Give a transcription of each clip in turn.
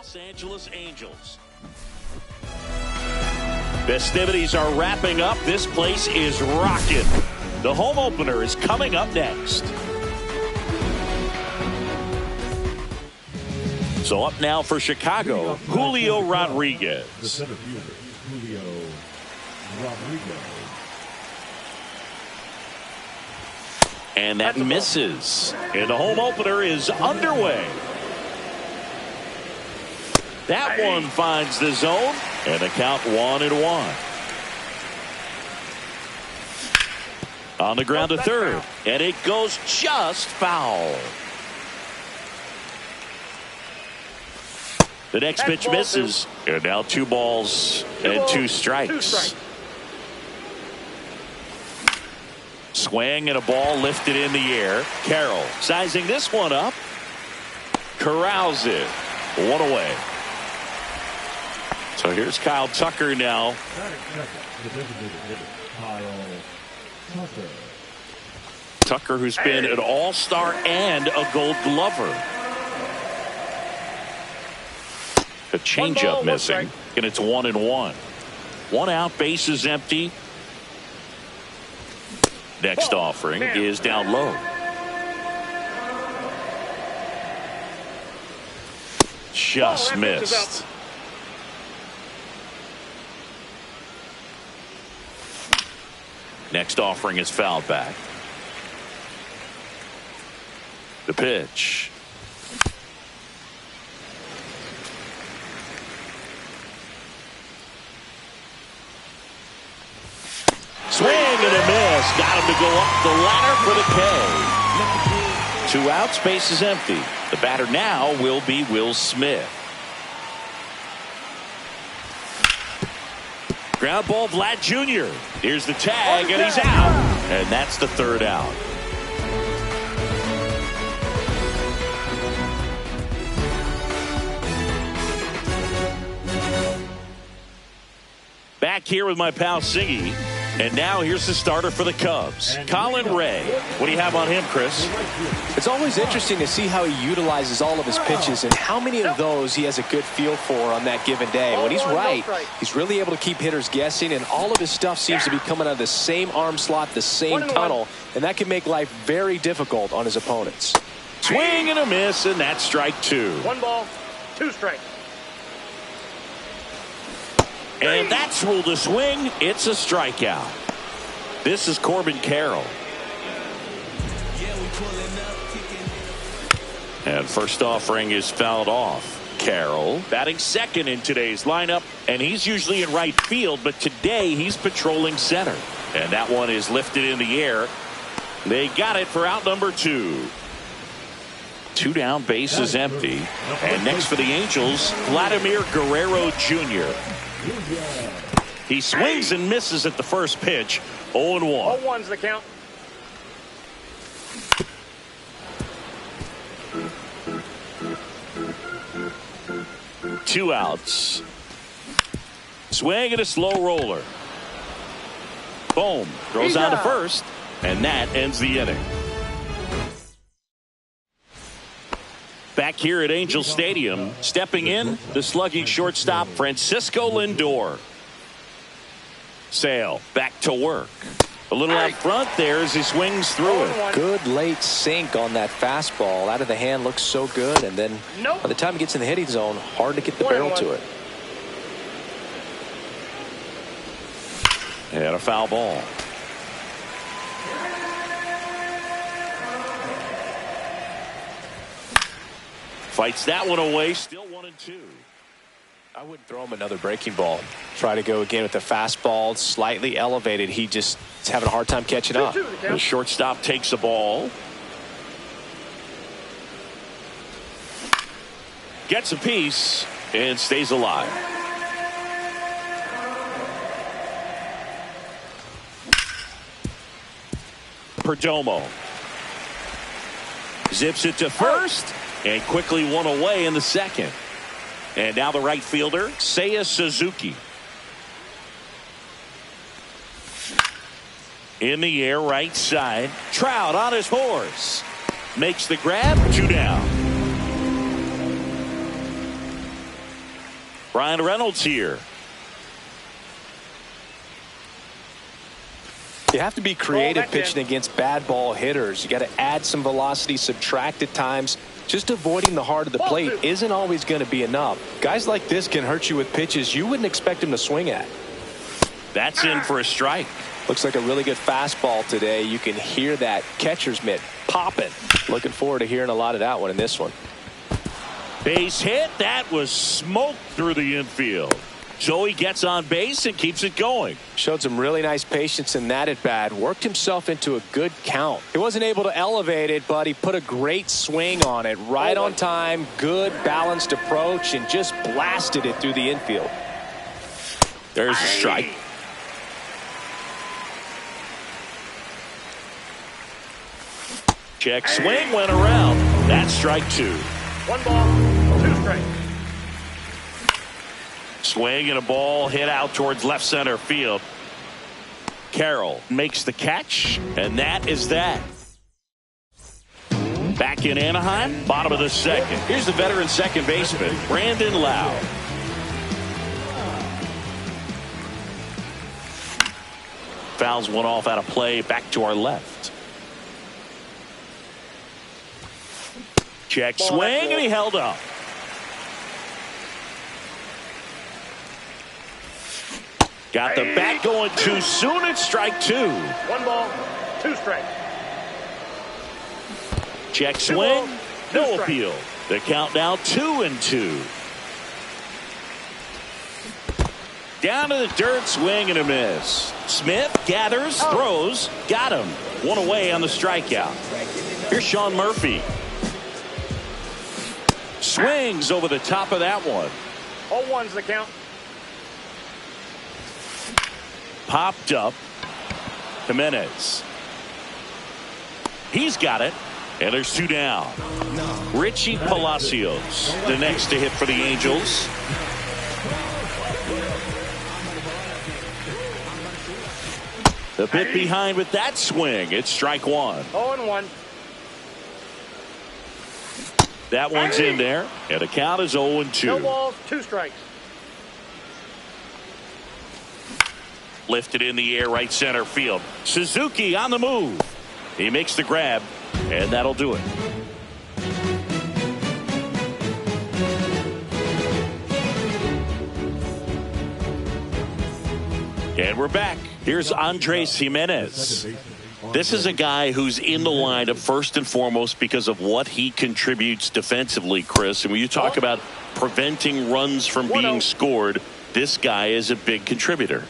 Los Angeles Angels. Festivities are wrapping up. This place is rocking. The home opener is coming up next. So up now for Chicago, Julio Rodriguez. The center fielder, Julio Rodriguez. And that misses. And the home opener is underway. That one finds the zone. And the count 1-1. On the ground to third. And it goes just foul. The next pitch misses. And now 2 balls and 2 strikes. Swing and a ball lifted in the air. Carroll sizing this one up. Corrals it. 1 away. So here's Kyle Tucker now. Tucker, who's been an all-star and a Gold Glover. A changeup missing, and it's 1-1. 1 out, base is empty. Next offering is down low. Just missed. Next offering is fouled back. The pitch. Swing and a miss. Got him to go up the ladder for the K. 2 outs, base is empty. The batter now will be Will Smith. Ground ball, Vlad Jr. Here's the tag, and he's out. And that's the 3rd out. Back here with my pal Siggy. And now here's the starter for the Cubs, Colin Ray. What do you have on him, Chris? It's always interesting to see how he utilizes all of his pitches and how many of those he has a good feel for on that given day. When he's right, he's really able to keep hitters guessing, and all of his stuff seems to be coming out of the same arm slot, the same tunnel, and that can make life very difficult on his opponents. Swing and a miss, and that's strike 2. 1 ball, 2 strikes. And that's ruled a swing. It's a strikeout. This is Corbin Carroll. And first offering is fouled off. Carroll batting second in today's lineup, and he's usually in right field, but today he's patrolling center. And that one is lifted in the air. They got it for out number 2. 2 down, base is empty. And next for the Angels, Vladimir Guerrero Jr. He swings and misses at the first pitch. 0-1. 0-1's the count. Two outs. Swing and a slow roller. Boom. Throws on to first. And that ends the inning. Back here at Angel Stadium, stepping in, the slugging shortstop Francisco Lindor. Sale back to work. A little out front there as he swings through it. Good late sink on that fastball. Out of the hand, looks so good, and then by the time he gets in the hitting zone, hard to get the barrel to it. And a foul ball. Fights that one away. Still 1-2. I wouldn't throw him another breaking ball. Try to go again with the fastball, slightly elevated. He just is having a hard time catching up. The shortstop takes the ball. Gets a piece and stays alive. Perdomo zips it to first. And quickly one away in the second. And now the right fielder, Seiya Suzuki. In the air, right side. Trout on his horse. Makes the grab, 2 down. Ryan Reynolds here. You have to be creative pitching against bad ball hitters. You got to add some velocity, subtract at times. Just avoiding the heart of the plate isn't always going to be enough. Guys like this can hurt you with pitches you wouldn't expect him to swing at. That's in for a strike. Looks like a really good fastball today. You can hear that catcher's mitt popping. Looking forward to hearing a lot of that one in this one. Base hit. That was smoked through the infield. So he gets on base and keeps it going. Showed some really nice patience in that at bat. Worked himself into a good count. He wasn't able to elevate it, but he put a great swing on it. Right on time, good balanced approach, and just blasted it through the infield. There's a strike. Check swing went around. That's strike 2. 1 ball, 2 strikes. Swing and a ball hit out towards left center field. Carroll makes the catch, and that is that. Back in Anaheim, bottom of the second. Here's the veteran second baseman, Brandon Lau. Fouls one off out of play, back to our left. Check swing, and he held up. Got the bat going too soon. It's strike 2. 1 ball, 2 strikes. Check swing. No appeal. The count now 2-2. Down to the dirt, swing and a miss. Smith gathers, throws, got him. One away on the strikeout. Here's Sean Murphy. Swings over the top of that one. 0-1's the count. Popped up. Jimenez. He's got it. And there's 2 down. Richie Palacios, the next to hit for the Angels. The bit behind with that swing. It's strike 1. 0-1. That one's in there. And the count is 0-2. No balls, 2 strikes. Lifted in the air, right center field. Suzuki on the move. He makes the grab, and that'll do it. And we're back. Here's Andres Jimenez. This is a guy who's in the lineup first and foremost because of what he contributes defensively, Chris. And when you talk about preventing runs from being scored, this guy is a big contributor.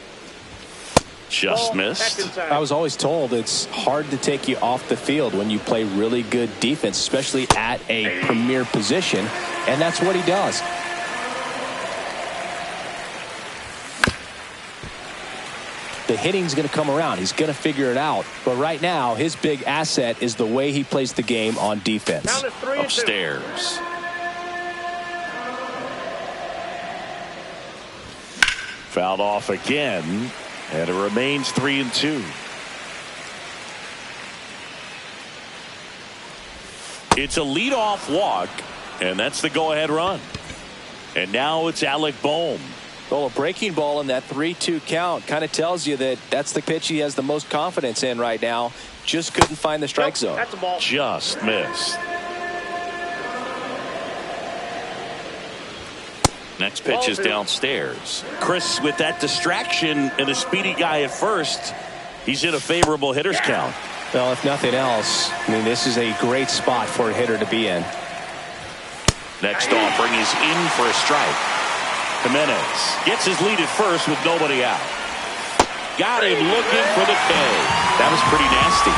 Just missed. I was always told it's hard to take you off the field when you play really good defense, especially at a premier position, and that's what he does. The hitting's going to come around. He's going to figure it out. But right now, his big asset is the way he plays the game on defense. Upstairs. Fouled off again. And it remains 3-2. It's a leadoff walk, and that's the go-ahead run. And now it's Alec Bohm. Well, a breaking ball in that 3-2 count kind of tells you that that's the pitch he has the most confidence in right now. Just couldn't find the strike zone. That's a ball. Just missed. Next pitch is downstairs. Chris, with that distraction and a speedy guy at first, he's in a favorable hitter's count. Well, if nothing else, I mean, this is a great spot for a hitter to be in. Next offering is in for a strike. Jimenez gets his lead at first with nobody out. Got him looking for the K. That was pretty nasty.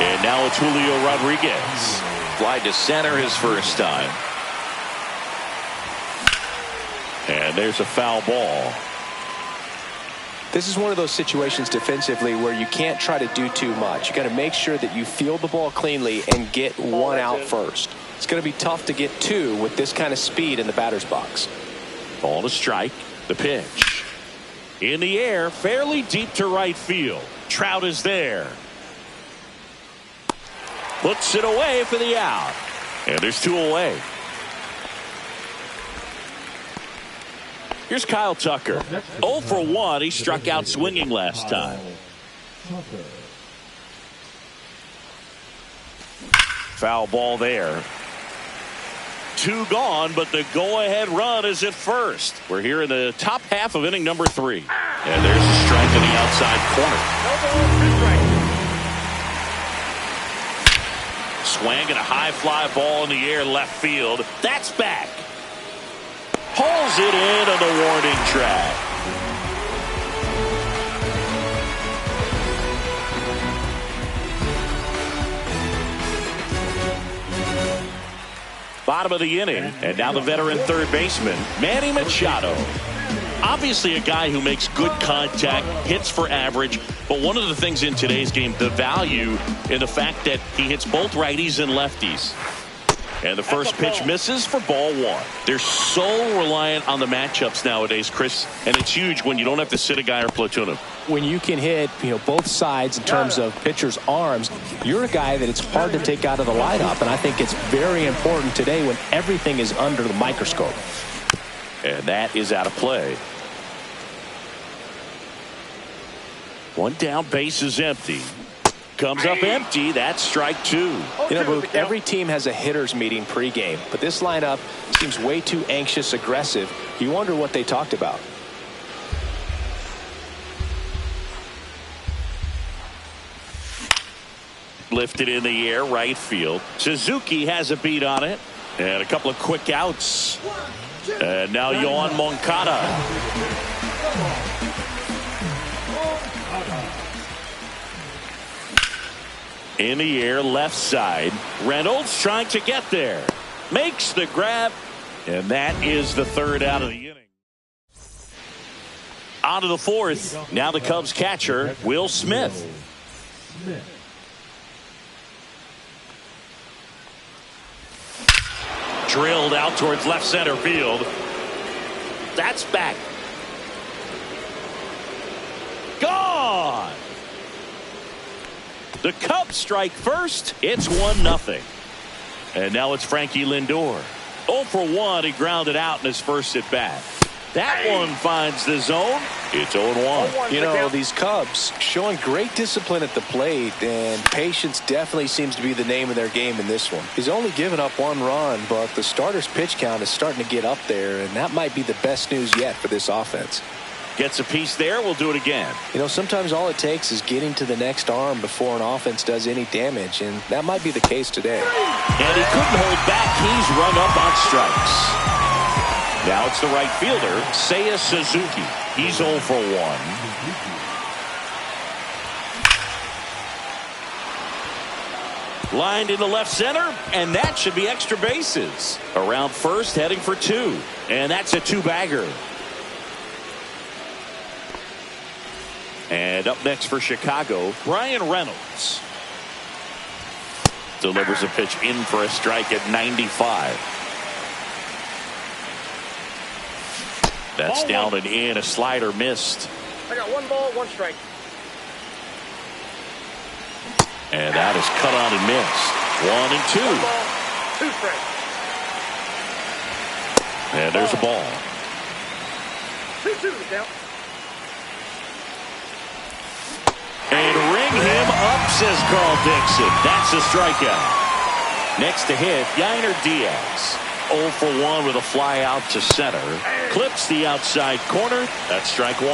And now it's Julio Rodriguez. Fly to center his first time. And there's a foul ball. This is one of those situations defensively where you can't try to do too much. You got to make sure that you field the ball cleanly and get one out first. It's going to be tough to get 2 with this kind of speed in the batter's box. Ball to strike. The pitch. In the air, fairly deep to right field. Trout is there. Puts it away for the out. And there's 2 away. Here's Kyle Tucker. 0 for 1. He struck out swinging last time. Foul ball there. 2 gone, but the go-ahead run is at first. We're here in the top half of inning number 3. And there's a strike in the outside corner. Swing and a high fly ball in the air left field. That's back. Pulls it in on the warning track. Bottom of the inning, and now the veteran third baseman, Manny Machado. Obviously a guy who makes good contact, hits for average, but one of the things in today's game, the value in the fact that he hits both righties and lefties. And the first pitch misses for ball 1. They're so reliant on the matchups nowadays, Chris, and it's huge when you don't have to sit a guy or platoon him. When you can hit, both sides in terms of pitchers' arms, you're a guy that it's hard to take out of the lineup, and I think it's very important today when everything is under the microscope. And that is out of play. 1 down, base is empty. Comes up empty. That's strike 2. Boog, every team has a hitters meeting pregame, but this lineup seems way too anxious, aggressive. You wonder what they talked about. Lifted in the air, right field. Suzuki has a beat on it. And a couple of quick outs. And now Yohan Moncada. In the air, left side. Reynolds trying to get there. Makes the grab. And that is the 3rd out of the inning. On to the 4th. Now the Cubs catcher, Will Smith. Drilled out towards left center field. That's back. Gone. The Cubs strike first. It's 1-0. And now it's Frankie Lindor. 0 for 1. He grounded out in his first at bat. That one finds the zone. It's 0-1. These Cubs showing great discipline at the plate, and patience definitely seems to be the name of their game in this one. He's only given up 1 run, but the starter's pitch count is starting to get up there, and that might be the best news yet for this offense. Gets a piece there. We'll do it again. Sometimes all it takes is getting to the next arm before an offense does any damage, and that might be the case today. And he couldn't hold back. He's run up on strikes. Now it's the right fielder, Seiya Suzuki. He's 0 for 1. Lined into left center, and that should be extra bases. Around first, heading for 2. And that's a 2-bagger. And up next for Chicago, Brian Reynolds. Delivers a pitch in for a strike at 95. That's ball down 1. and in. A slider missed. I got 1 ball, 1 strike. And that is cut on and missed. 1 and 2. 1 ball, 2 strikes. And there's a ball. 2-2 the count. And ring him up, says Carl Dixon. That's a strikeout. Next to hit, Yainer Diaz. 0 for 1 with a fly out to center. Clips the outside corner. That's strike 1.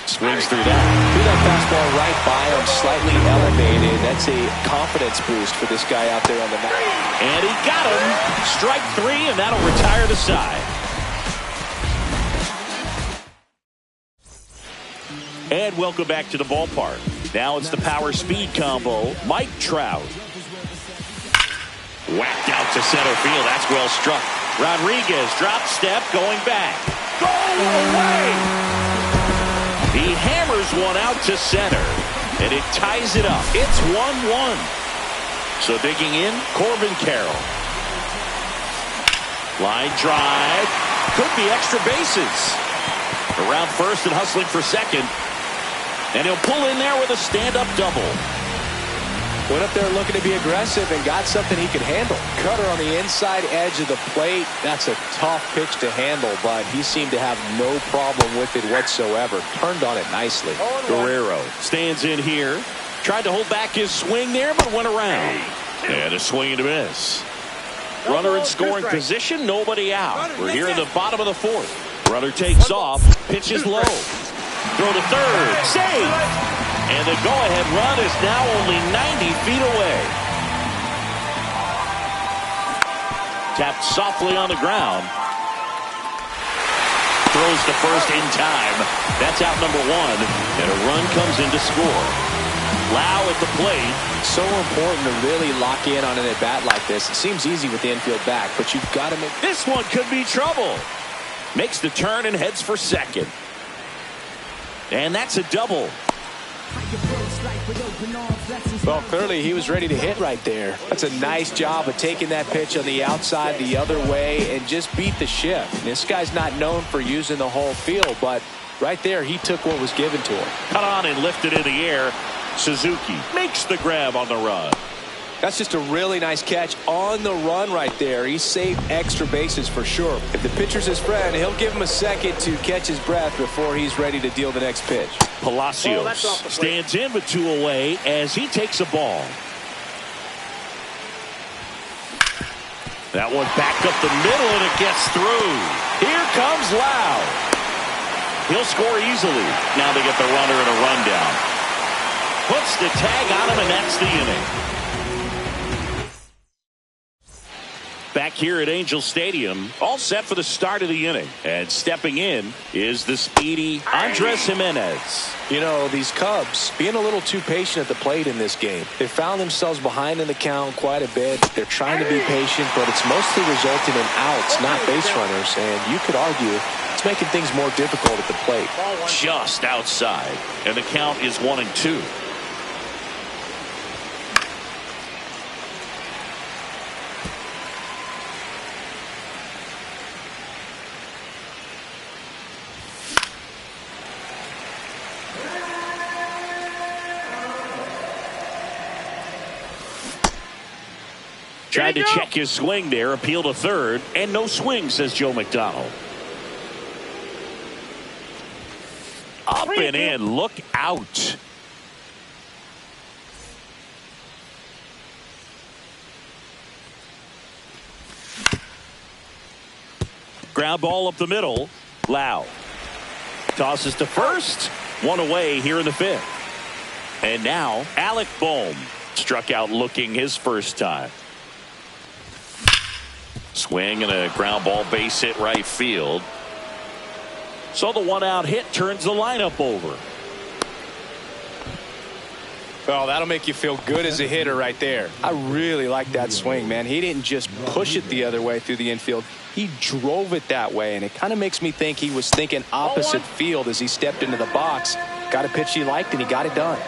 Swings through that. Threw that fastball right by him, slightly elevated. That's a confidence boost for this guy out there on the mound. And he got him. Strike 3, and that'll retire the side. And welcome back to the ballpark. Now it's the power speed combo. Mike Trout. Whacked out to center field. That's well struck. Rodriguez drop step going back. Go away! He hammers one out to center. And it ties it up. It's 1-1. So digging in, Corbin Carroll. Line drive. Could be extra bases. Around first and hustling for second. And he'll pull in there with a stand-up double. Went up there looking to be aggressive and got something he could handle. Cutter on the inside edge of the plate. That's a tough pitch to handle, but he seemed to have no problem with it whatsoever. Turned on it nicely. Guerrero stands in here. Tried to hold back his swing there, but went around. And a swing and a miss. Runner in scoring position, nobody out. We're here in the bottom of the fourth. Runner takes off, pitches low. Throw to third, save! And the go-ahead run is now only 90 feet away. Tapped softly on the ground. Throws to first in time. That's out number one. And a run comes in to score. Lau at the plate. So important to really lock in on an at-bat like this. It seems easy with the infield back, but you've got to make... This one could be trouble. Makes the turn and heads for second. And that's a double. Well, clearly he was ready to hit right there. That's a nice job of taking that pitch on the outside the other way and just beat the shift. This guy's not known for using the whole field, but right there he took what was given to him. Cut on and lifted in the air. Suzuki makes the grab on the run. That's just a really nice catch on the run right there. He saved extra bases for sure. If the pitcher's his friend, he'll give him a second to catch his breath before he's ready to deal the next pitch. Palacios stands in with two away as he takes a ball. That one back up the middle and it gets through. Here comes Lau. He'll score easily. Now they get the runner and a rundown. Puts the tag on him and that's the inning. Back here at Angel Stadium, all set for the start of the inning. And stepping in is the speedy Andres Jimenez. You know, these Cubs being a little too patient at the plate in this game. They found themselves behind in the count quite a bit. They're trying to be patient, but it's mostly resulting in outs, not base runners. And you could argue it's making things more difficult at the plate. Just outside. And the count is 1-2. Tried to check his swing there, appeal to third, and no swing, says Joe McDonald. Up and in, look out. Ground ball up the middle. Lau tosses to first. One away here in the fifth. And now Alec Bohm struck out looking his first time. Swing and a ground ball base hit right field. So the one out hit turns the lineup over. Well, that'll make you feel good as a hitter right there. I really like that swing, man. He didn't just push it the other way through the infield. He drove it that way, and it kind of makes me think he was thinking opposite field as he stepped into the box. Got a pitch he liked, and he got it done.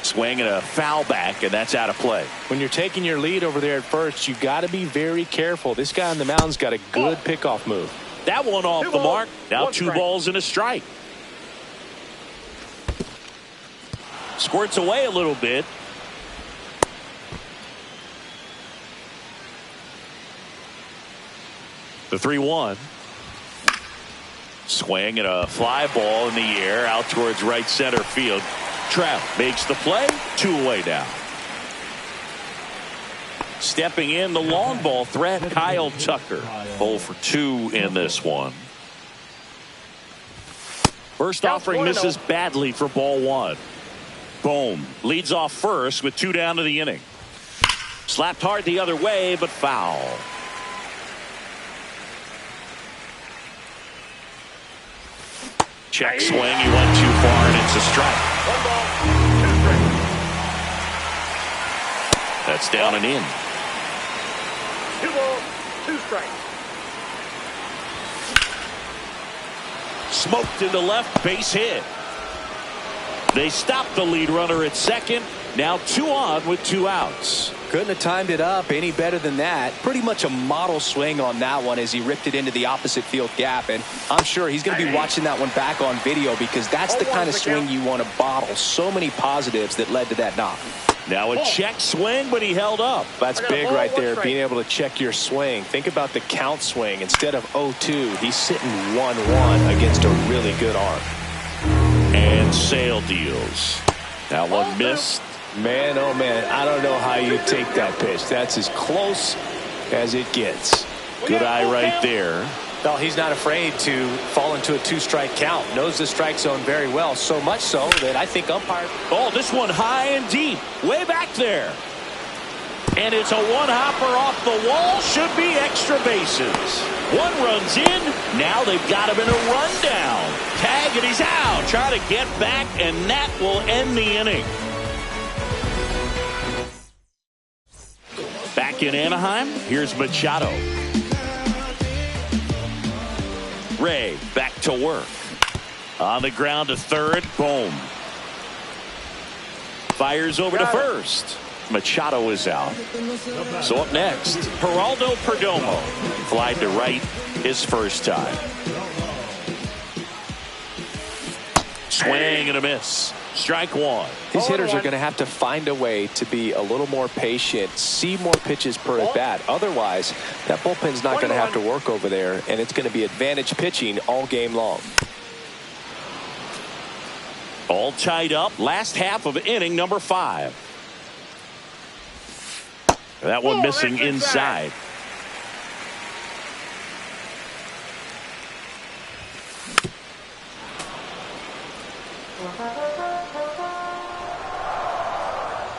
Swing and a foul back, and that's out of play. When you're taking your lead over there at first, you got to be very careful. This guy on the mound's got a good pickoff move. That one off the mark. Now 2 balls and a strike. Squirts away a little bit. The 3-1. Swing and a fly ball in the air out towards right center field. Trout makes the play. 2 away now. Stepping in the long ball threat, Kyle Tucker. 0 for 2 in this one. First offering misses badly for ball 1. Bohm leads off first with 2 down to the inning. Slapped hard the other way, but foul. Check swing. He went too far, and it's a strike. 1 ball, 2 strikes. That's down and in. 2 balls, 2 strikes. Smoked into left, base hit. They stop the lead runner at second. Now 2 on with 2 outs. Couldn't have timed it up any better than that. Pretty much a model swing on that one as he ripped it into the opposite field gap. And I'm sure he's going to be watching that one back on video because that's the kind of swing you want to bottle. So many positives that led to that knock. Now a check swing, but he held up. That's big right there, being able to check your swing. Think about the count swing. Instead of 0-2, he's sitting 1-1 against a really good arm. And Sale deals. That one missed. Man, oh man, I don't know how you take that pitch. That's as close as it gets. Good eye right there. Well, he's not afraid to fall into a 2-strike count. Knows the strike zone very well, so much so that I think umpire. Oh, this one high and deep, way back there. And it's a one-hopper off the wall. Should be extra bases. One run's in. Now they've got him in a rundown. Tag, and he's out. Try to get back, and that will end the inning. Back in Anaheim, here's Machado. Ray back to work. On the ground to third. Boom. Fires over to first. Machado is out. So up next, Geraldo Perdomo. Flied to right his first time. Swing and a miss. Strike one. These hitters are going to have to find a way to be a little more patient, see more pitches per at bat. Otherwise, that bullpen's not going to have to work over there, and it's going to be advantage pitching all game long. All tied up. Last half of inning number 5. That one missing inside.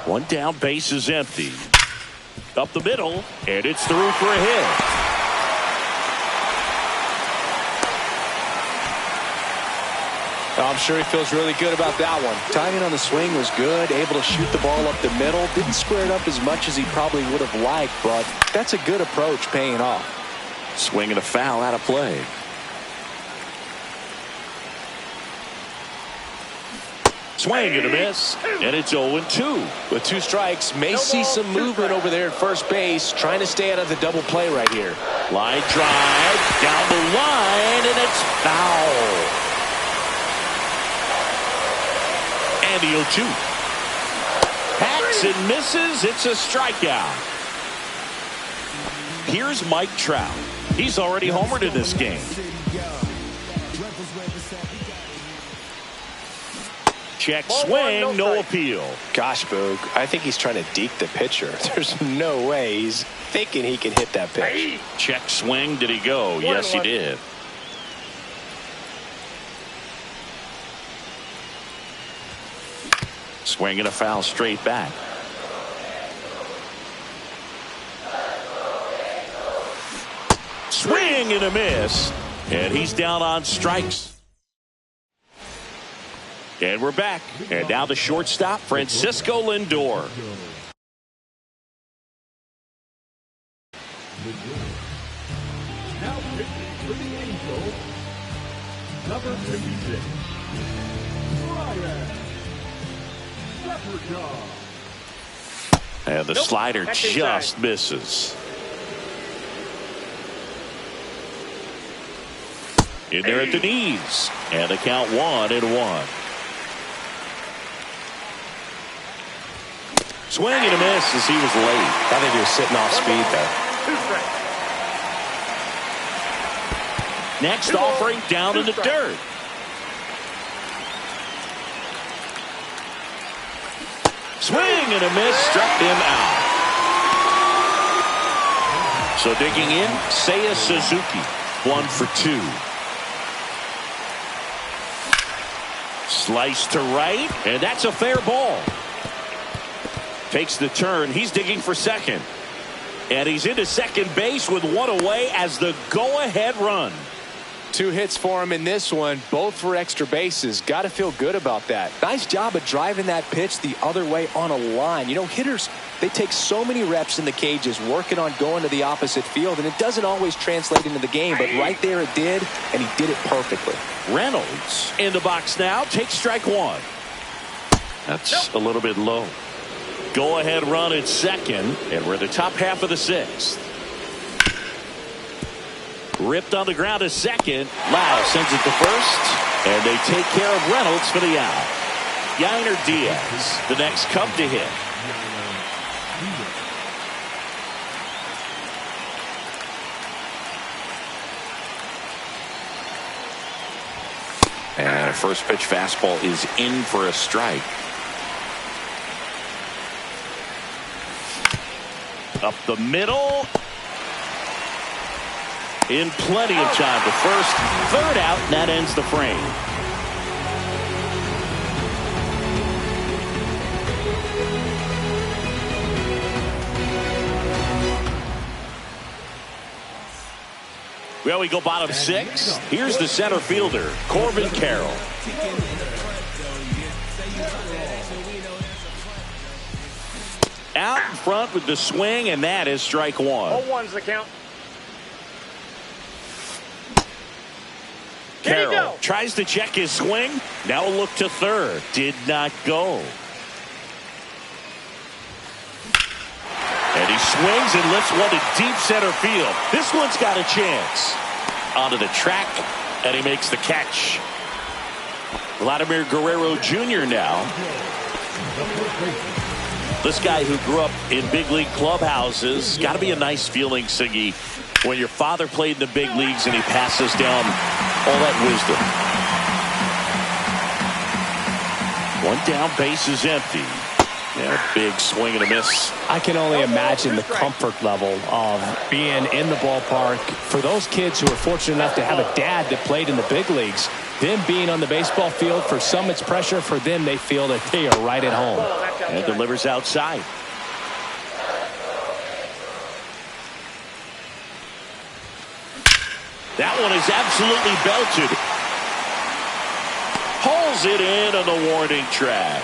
One down, base is empty. Up the middle, and it's through for a hit. I'm sure he feels really good about that one. Timing on the swing was good, able to shoot the ball up the middle. Didn't square it up as much as he probably would have liked, but that's a good approach paying off. Swing and a foul out of play. Swing and a miss, and it's 0-2. With 2 strikes, may see some movement over there at first base, trying to stay out of the double play right here. Line drive, down the line, and it's foul. And the 0-2. Hacks and misses, it's a strikeout. Here's Mike Trout. He's already homered in this game. Check swing, no appeal. Gosh, Boog, I think he's trying to deke the pitcher. There's no way he's thinking he can hit that pitch. Check swing, did he go? Yes, he did. Swing and a foul straight back. Swing and a miss. And he's down on strikes. And we're back. And now the shortstop, Francisco Lindor. Now pitching for the Angels, number 56, Ryan Leprechaun. And the slider just misses. In there at the knees. And the count 1-1. Swing and a miss as he was late. I think he was sitting off speed there. Next offering down in the dirt. Swing and a miss, struck him out. So digging in, Seiya Suzuki, 1 for 2. Slice to right, and that's a fair ball. Takes the turn. He's digging for second. And he's into second base with 1 away as the go-ahead run. 2 hits for him in this one, both for extra bases. Got to feel good about that. Nice job of driving that pitch the other way on a line. You know, hitters, they take so many reps in the cages working on going to the opposite field, and it doesn't always translate into the game, but right there it did, and he did it perfectly. Reynolds in the box now, takes strike 1. That's a little bit low. go-ahead run at second, and we're in the top half of the sixth. Ripped on the ground to second. Lau sends it to first, and they take care of Reynolds for the out. Yainer Diaz, the next Cub to hit. And a first pitch fastball is in for a strike. Up the middle. In plenty of time to first. Third out, and that ends the frame. Well, we go bottom six. Here's the center fielder, Corbin Carroll. Out in front with the swing, and that is strike one. 0-1's the count. Carroll tries to check his swing. Now a look to third. Did not go. And he swings and lifts one to deep center field. This one's got a chance. Onto the track, and he makes the catch. Vladimir Guerrero Jr. now. This guy who grew up in big league clubhouses. Got to be a nice feeling, Siggy, when your father played in the big leagues and he passes down all that wisdom. One down, base is empty. And a big swing and a miss. I can only imagine the comfort level of being in the ballpark. For those kids who are fortunate enough to have a dad that played in the big leagues, them being on the baseball field, for some it's pressure. For them, they feel that they are right at home. And delivers outside. That one is absolutely belted. Pulls it in on the warning track.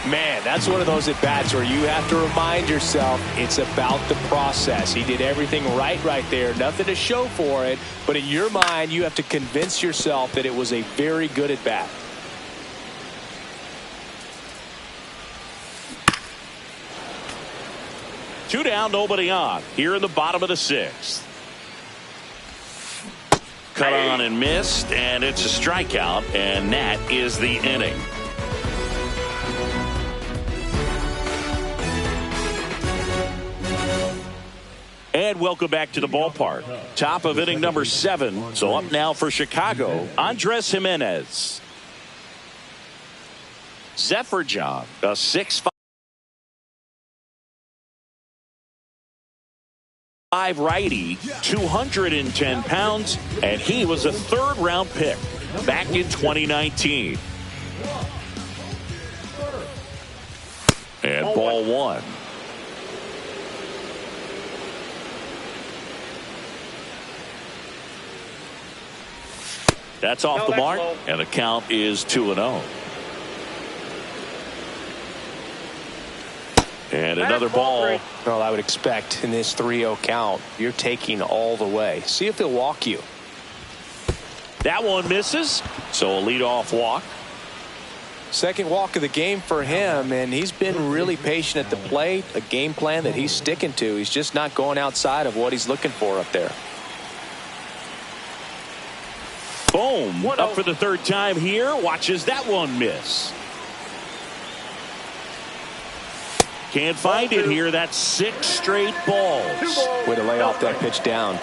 Man, that's one of those at-bats where you have to remind yourself it's about the process. He did everything right there. Nothing to show for it. But in your mind, you have to convince yourself that it was a very good at-bat. Two down, nobody on. Here in the bottom of the sixth. Cut on and missed, and it's a strikeout, and that is the inning. And welcome back to the ballpark. Top of inning number 7. So up now for Chicago, Andres Jimenez. Zephyr John, a 6'5" righty, 210 pounds, and he was a third-round pick back in 2019. And ball one. That's off the mark, and the count is 2-0. And another ball. Well, I would expect in this 3-0 count, you're taking all the way. See if he'll walk you. That one misses, so a leadoff walk. Second walk of the game for him, and he's been really patient at the plate. A game plan that he's sticking to. He's just not going outside of what he's looking for up there. Boom, up for the third time here. Watches that one miss. Can't find it here. That's 6 straight balls. Way to lay off that pitch down.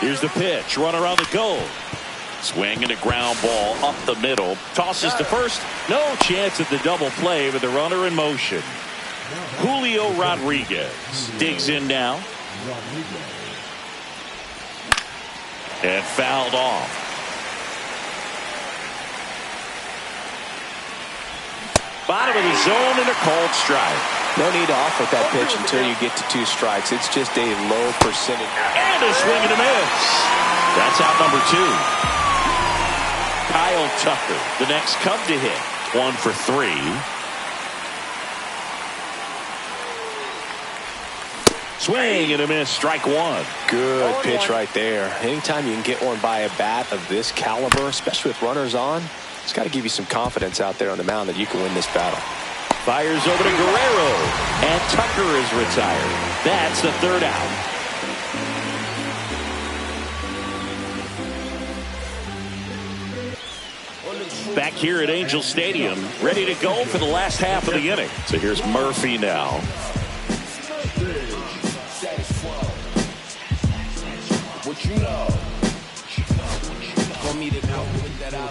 Here's the pitch. Run around the goal. Swing and a ground ball up the middle. Tosses to first. No chance at the double play with the runner in motion. Julio Rodriguez digs in now. And fouled off. Bottom of the zone and a called strike. No need to offer that pitch until you get to 2 strikes. It's just a low percentage. And a swing and a miss. That's out number 2. Kyle Tucker, the next Cub to hit. 1 for 3. Swing and a miss. Strike one. Good pitch right there. Anytime you can get one by a bat of this caliber, especially with runners on, it's got to give you some confidence out there on the mound that you can win this battle. Fires over to Guerrero, and Tucker is retired. That's the third out. Back here at Angel Stadium, ready to go for the last half of the inning. So here's Murphy now.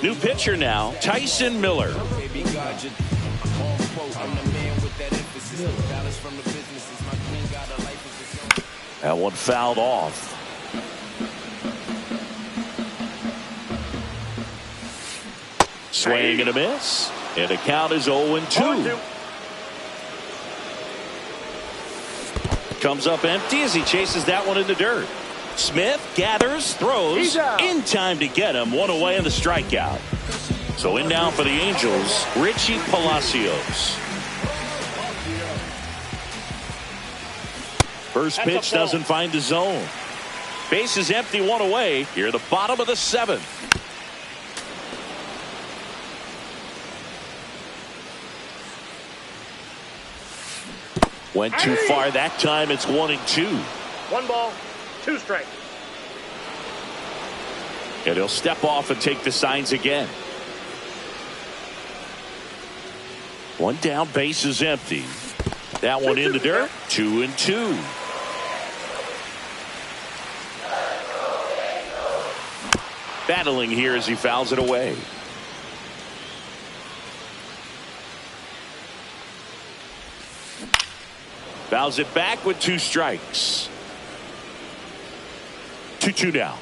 New pitcher now, Tyson Miller. That one fouled off. Swing and a miss. And the count is 0-2. Comes up empty as he chases that one in the dirt. Smith gathers, throws, in time to get him. One away in the strikeout. So in now for the Angels, Richie Palacios. First pitch doesn't find the zone. Base is empty, one away. Here the bottom of the seventh. Went too far that time. It's 1-2. 1 ball, 2 strikes. And he'll step off and take the signs again. One down, base is empty. That one in the dirt. 2-2. Battling here as he fouls it away. Fouls it back with 2 strikes. 2-2 now.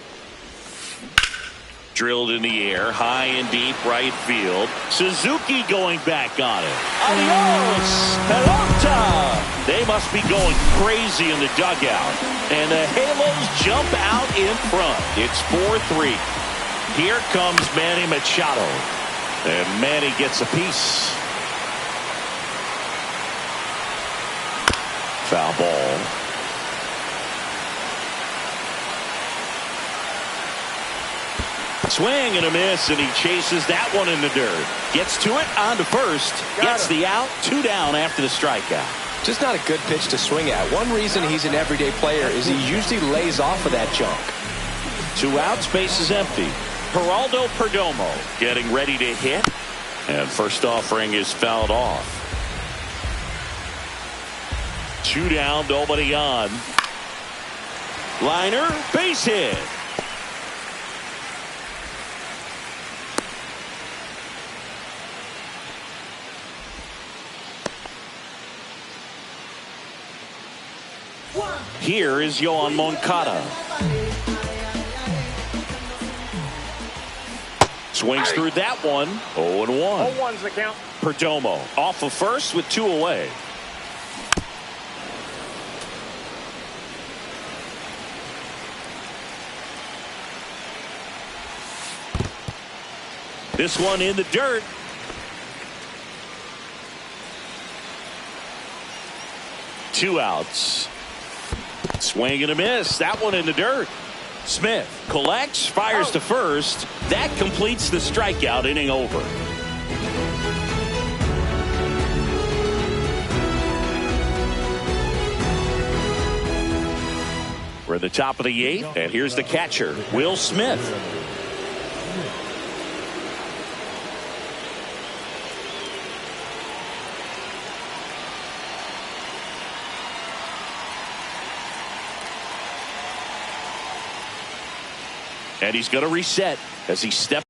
Drilled in the air, high and deep right field. Suzuki going back on it. Adios, pelota. They must be going crazy in the dugout. And the Halos jump out in front. It's 4-3. Here comes Manny Machado. And Manny gets a piece. Foul ball. Swing and a miss, and he chases that one in the dirt. Gets to it, on to first. Gets the out, 2 down after the strikeout. Just not a good pitch to swing at. One reason he's an everyday player is he usually lays off of that junk. 2 outs, base is empty. Geraldo Perdomo getting ready to hit. And first offering is fouled off. 2 down, nobody on. Liner, base hit. Here is Yoan Moncada. Swings through that one. 0-1. 0-1's the count. Perdomo off of first with 2 away. This one in the dirt. Two outs. Swing and a miss. That one in the dirt. Smith collects, fires to first. That completes the strikeout. Inning over. We're at the top of the 8th, and here's the catcher, Will Smith. And he's going to reset as he steps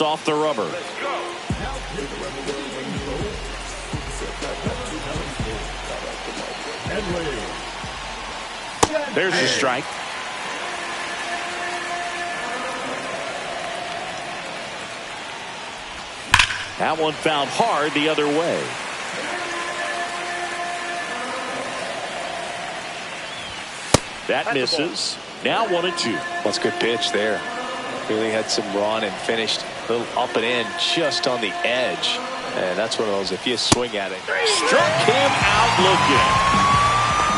off the rubber. There's the strike. That one fouled hard the other way. That misses. Now 1-2. That's a good pitch there. Really had some run and finished a little up and in just on the edge. And that's one of those, if you swing at it. Struck him out looking.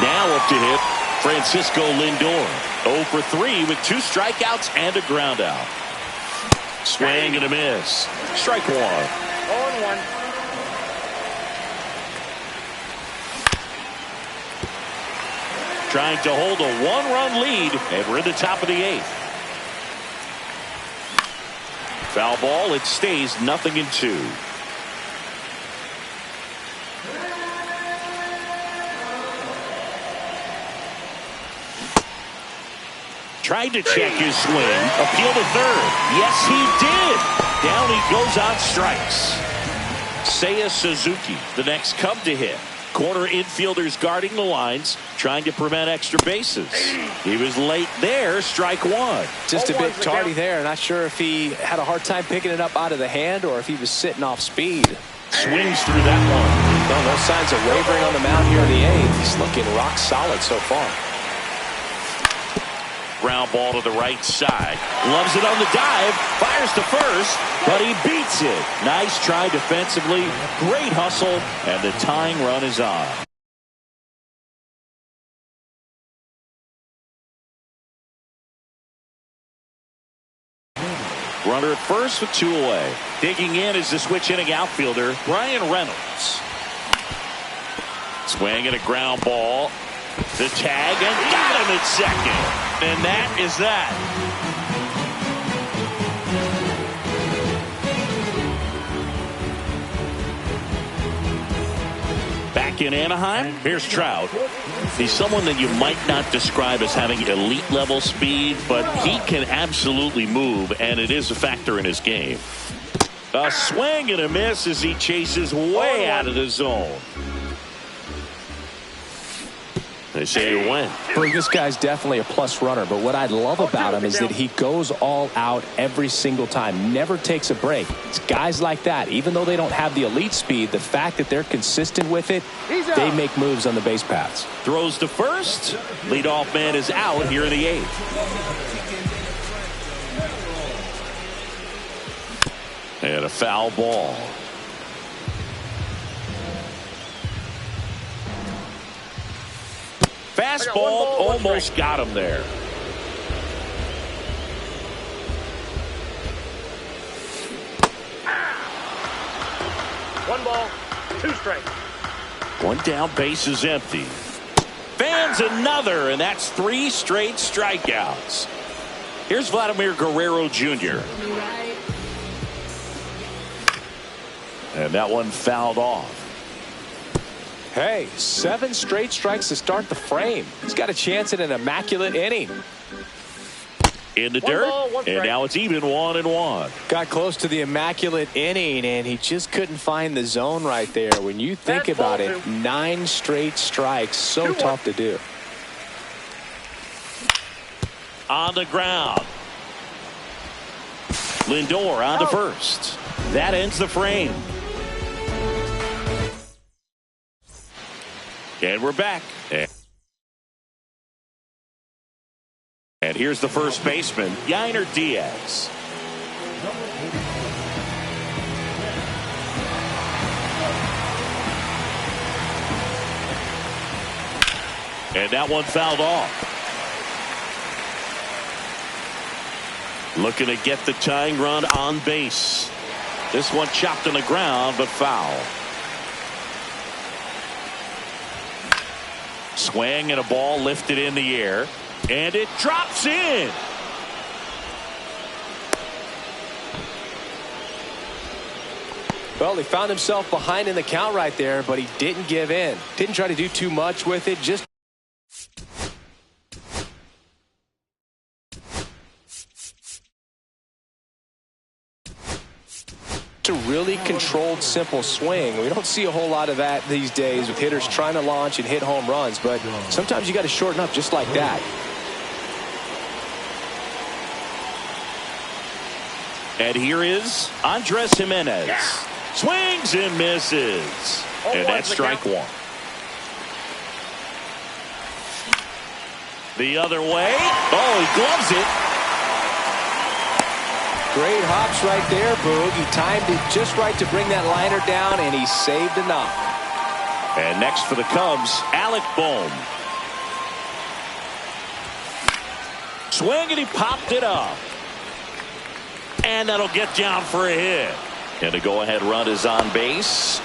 Now up to hit Francisco Lindor. 0 for 3 with 2 strikeouts and a ground out. Swing and a miss. Strike 1. 0-1. Trying to hold a 1-run lead, and we're in the top of the 8th. Foul ball, it stays 0-2. Tried to check his swing. Appeal to third. Yes, he did. Down he goes on strikes. Seiya Suzuki, the next Cub to hit. Corner infielders guarding the lines, trying to prevent extra bases. He was late there. Strike 1. Just a bit tardy there. Not sure if he had a hard time picking it up out of the hand or if he was sitting off speed. Swings through that one. No signs of wavering on the mound here in the 8th. He's looking rock solid so far. Ground ball to the right side. Loves it on the dive. Fires to first, but he beats it. Nice try defensively. Great hustle, and the tying run is on. Runner at first with 2 away. Digging in is the switch inning outfielder, Brian Reynolds. Swing and a ground ball. The tag, and got him at second. And that is that. Back in Anaheim, here's Trout. He's someone that you might not describe as having elite level speed, but he can absolutely move, and it is a factor in his game. A swing and a miss as he chases way out of the zone. They say you win. Well, this guy's definitely a plus runner, but what I love about him is that he goes all out every single time, never takes a break. It's guys like that, even though they don't have the elite speed, the fact that they're consistent with it, they make moves on the base paths. Throws to first. Leadoff man is out here in the 8th. And a foul ball. Fastball almost got him there. One ball, 2 strikes. 1 down, base is empty. Fans another, and that's 3 straight strikeouts. Here's Vladimir Guerrero Jr. And that one fouled off. Hey, 7 straight strikes to start the frame. He's got a chance at an immaculate inning. In the dirt, and now it's even 1-1. Got close to the immaculate inning, and he just couldn't find the zone right there. When you think about it, 9 straight strikes, so tough to do. On the ground. Lindor on to first. That ends the frame. And we're back. And here's the first baseman, Yainer Diaz. And that one fouled off. Looking to get the tying run on base. This one chopped on the ground, but foul. Swing and a ball lifted in the air, and it drops in. Well, he found himself behind in the count right there, but he didn't give in. Didn't try to do too much with it, just a really controlled, simple swing. We don't see a whole lot of that these days with hitters trying to launch and hit home runs, but sometimes you got to shorten up just like that. And here is Andres Jimenez. Swings and misses. And that's strike 1. The other way. Oh, he gloves it. Great hops right there, Boog. He timed it just right to bring that liner down, and he saved a knock. And next for the Cubs, Alec Bohm. Swing, and he popped it up. And that'll get down for a hit. And the go-ahead run is on base.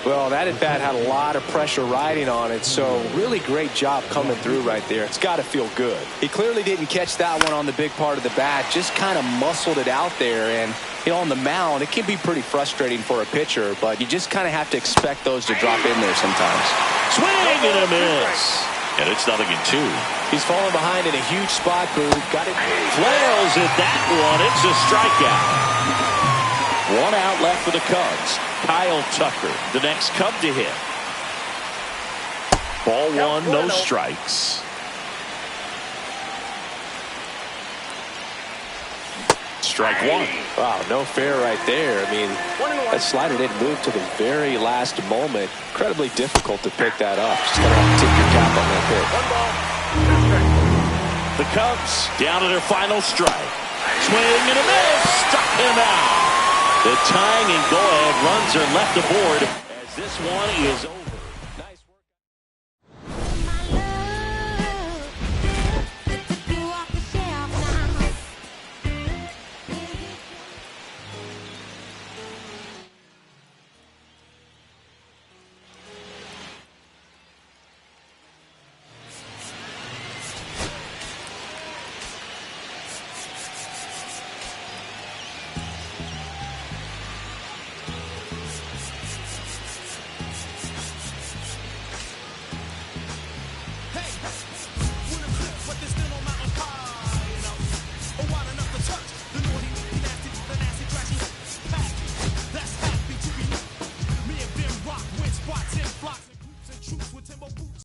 Well, that at bat had a lot of pressure riding on it, so really great job coming through right there. It's got to feel good. He clearly didn't catch that one on the big part of the bat, just kind of muscled it out there. And on the mound, it can be pretty frustrating for a pitcher, but you just kind of have to expect those to drop in there sometimes. Swing and a miss. And it's 0-2. He's falling behind in a huge spot, Boog. Got it. Flails at that one. It's a strikeout. 1 out left for the Cubs. Kyle Tucker, the next Cub to hit. Ball 1, no strikes. Strike 1. Wow, no fair right there. I mean, that slider didn't move to the very last moment. Incredibly difficult to pick that up. Just gonna have to tip your cap on that pitch. 1 ball, 2 strikes. The Cubs down to their final strike. Swing and a miss. Struck him out. The tying and go-ahead runs are left aboard as this one is over.